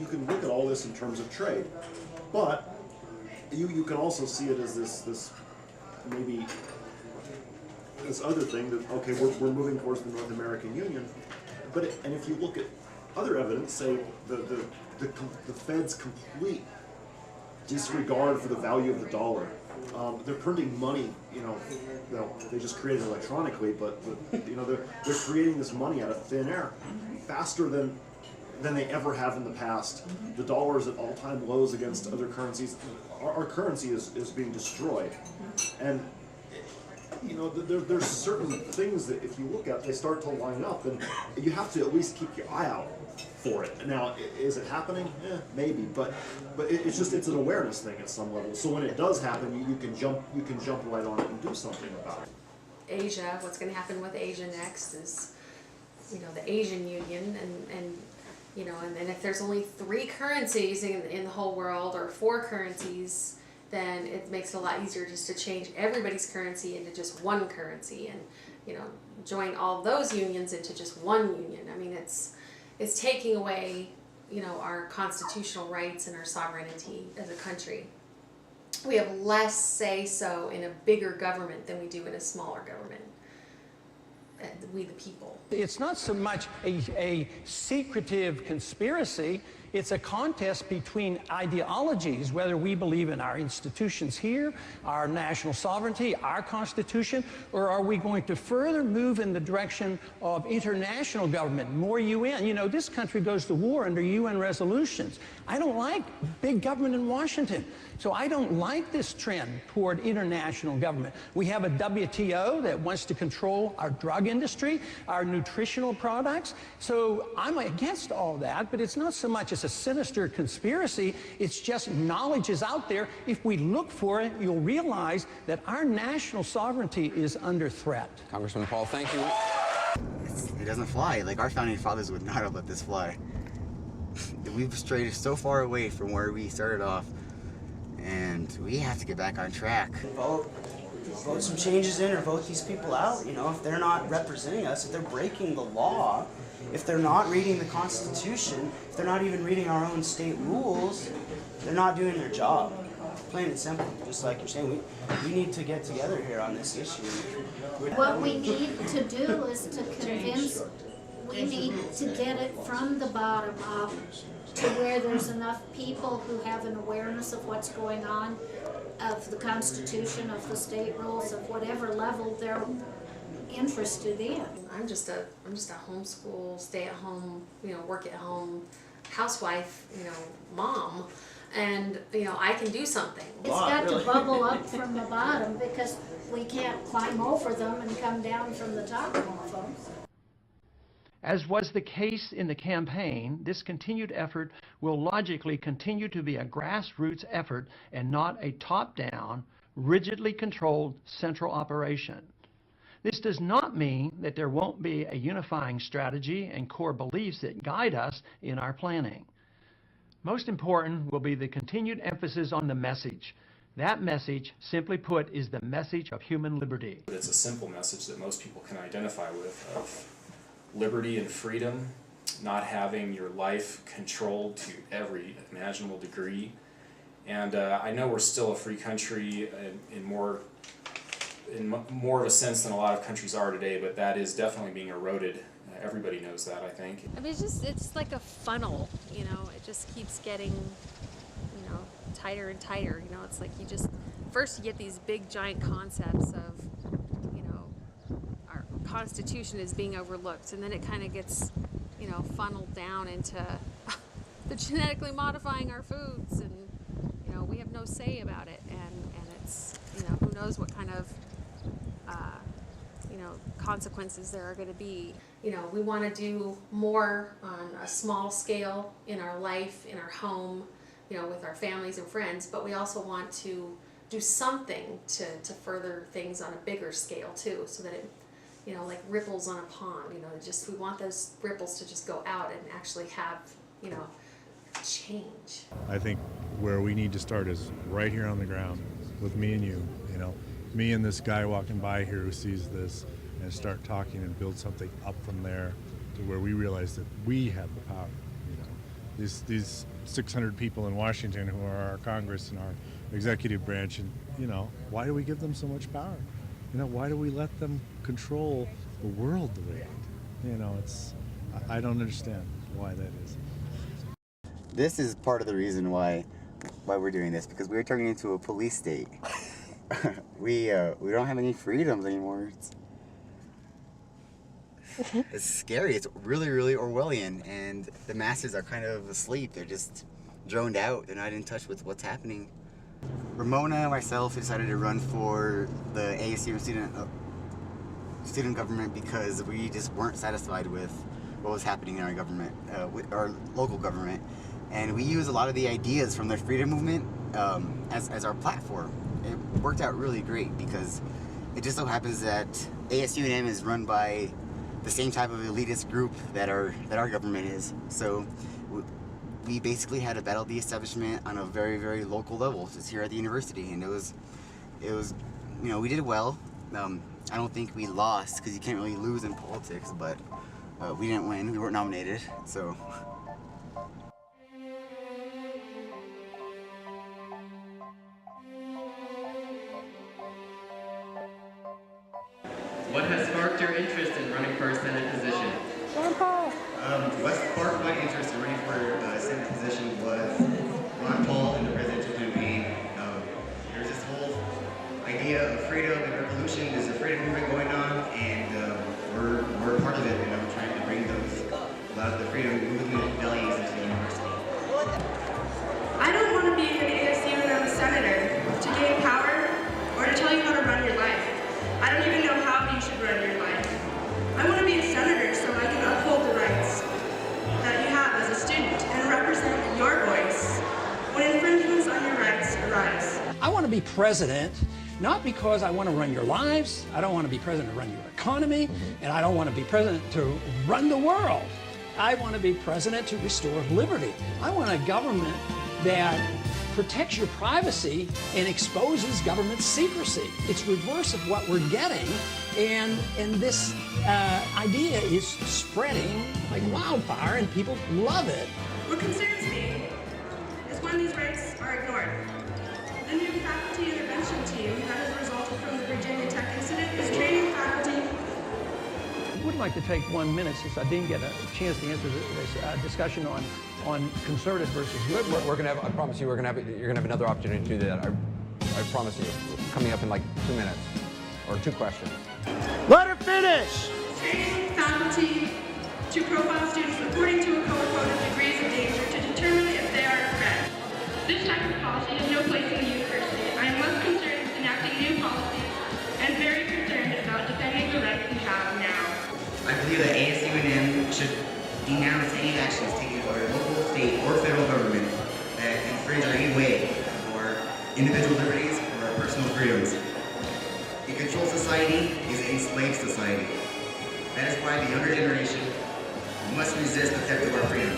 you can look at all this in terms of trade, but you can also see it as this maybe this other thing that, okay, we're moving towards the North American Union, and if you look at other evidence, say the Fed's complete disregard for the value of the dollar. They're printing money, they just create it electronically, but they're creating this money out of thin air faster than they ever have in the past. The dollar is at all-time lows against other currencies. Our currency is being destroyed, and there's certain things that if you look at, they start to line up, and you have to at least keep your eye out for it. Now, is it happening? Maybe, but it's an awareness thing at some level. So when it does happen, you can jump right on it and do something about it. Asia, what's going to happen with Asia next is, the Asian Union, and if there's only 3 currencies in the whole world, or 4 currencies, then it makes it a lot easier just to change everybody's currency into just one currency, and join all those unions into just one union. I mean, it's taking away our constitutional rights and our sovereignty as a country. We have less say-so in a bigger government than we do in a smaller government. We the people. It's not so much a secretive conspiracy. It's a contest between ideologies, whether we believe in our institutions here, our national sovereignty, our Constitution, or are we going to further move in the direction of international government, more UN? This country goes to war under UN resolutions. I don't like big government in Washington. So I don't like this trend toward international government. We have a WTO that wants to control our drug industry, our nutritional products. So I'm against all that, but it's not so much as a sinister conspiracy. It's just knowledge is out there. If we look for it, you'll realize that our national sovereignty is under threat. Congressman Paul, thank you. It doesn't fly. Like, our founding fathers would not have let this fly. We've strayed so far away from where we started off, and we have to get back on track. Vote some changes in, or vote these people out. If they're not representing us, if they're breaking the law, if they're not reading the Constitution, if they're not even reading our own state rules, they're not doing their job. Plain and simple. Just like you're saying, we need to get together here on this issue. What we need to do is to convince, we need to get it from the bottom up to where there's enough people who have an awareness of what's going on, of the Constitution, of the state rules, of whatever level they're interested in. I'm just a homeschool, stay at home, work at home, housewife, mom, and I can do something. It's got to bubble up from the bottom, because we can't climb over them and come down from the top of them. As was the case in the campaign, this continued effort will logically continue to be a grassroots effort and not a top-down, rigidly controlled central operation. This does not mean that there won't be a unifying strategy and core beliefs that guide us in our planning. Most important will be the continued emphasis on the message. That message, simply put, is the message of human liberty. It's a simple message that most people can identify with, of liberty and freedom, not having your life controlled to every imaginable degree. And I know we're still a free country in more of a sense than a lot of countries are today, but that is definitely being eroded. Everybody knows that, I think. I mean, it's like a funnel, it just keeps getting, tighter and tighter. It's like first you get these big giant concepts of, our Constitution is being overlooked, and then it kind of gets, funneled down into the genetically modifying our foods, and, we have no say about it, and it's, who knows what kind of, consequences there are going to be. We want to do more on a small scale in our life, in our home, with our families and friends, but we also want to do something to further things on a bigger scale too, so that it, like ripples on a pond, we want those ripples to just go out and actually have, change. I think where we need to start is right here on the ground with me and you, me and this guy walking by here who sees this, and start talking and build something up from there to where we realize that we have the power. These 600 people in Washington who are our Congress and our executive branch, and why do we give them so much power? Why do we let them control the world the way they do? I don't understand why that is. This is part of the reason why we're doing this, because we're turning into a police state. We don't have any freedoms anymore. It's scary. It's really, really Orwellian, and the masses are kind of asleep. They're just droned out. They're not in touch with what's happening. Ramona and myself decided to run for the ASU student government because we just weren't satisfied with what was happening in our government, with our local government, and we use a lot of the ideas from the freedom movement as our platform. It worked out really great because it just so happens that ASU&M is run by the same type of elitist group that our government is. So we basically had to battle the establishment on a very, very local level, just here at the university, and it was we did well. I don't think we lost, because you can't really lose in politics, but we didn't win. We weren't nominated, so. What has sparked your interest in running for a Senate position? What sparked my interest in running for a Senate position was Ron Paul and the presidential campaign. There's this whole idea of freedom and revolution. There's a freedom movement going on, and we're part of it, and I'm trying to bring a lot of the freedom movement values into the university. I don't want to be an ASU&M senator to gain power or to tell you how to run your life. I don't even know how you should run your life. I want to be a senator so I can uphold the rights that you have as a student and represent your voice when infringements on your rights arise. I want to be president, not because I want to run your lives, I don't want to be president to run your economy, and I don't want to be president to run the world. I want to be president to restore liberty. I want a government that protects your privacy and exposes government secrecy. It's reverse of what we're getting, and this idea is spreading like wildfire, and people love it. What concerns me is when these rights are ignored. The new faculty intervention team that has resulted from the Virginia Tech incident is training faculty. I would like to take 1 minute, since I didn't get a chance to answer this discussion on conservative versus liberal. We're gonna have. I promise you, you're gonna have another opportunity to do that. I promise you. Coming up in like 2 minutes, or 2 questions. Let her finish. Training faculty to profile students according to a code of degrees of danger to determine if they are a threat. This type of policy has no place in the university. I am less concerned with enacting new policies and very concerned about defending the rights we have now. I believe that ASU&M should denounce any actions taken by our local, state, or federal government that infringe on any way our individual liberties or our personal freedoms. A controlled society is a slave society. That is why the younger generation must resist the theft of our freedom.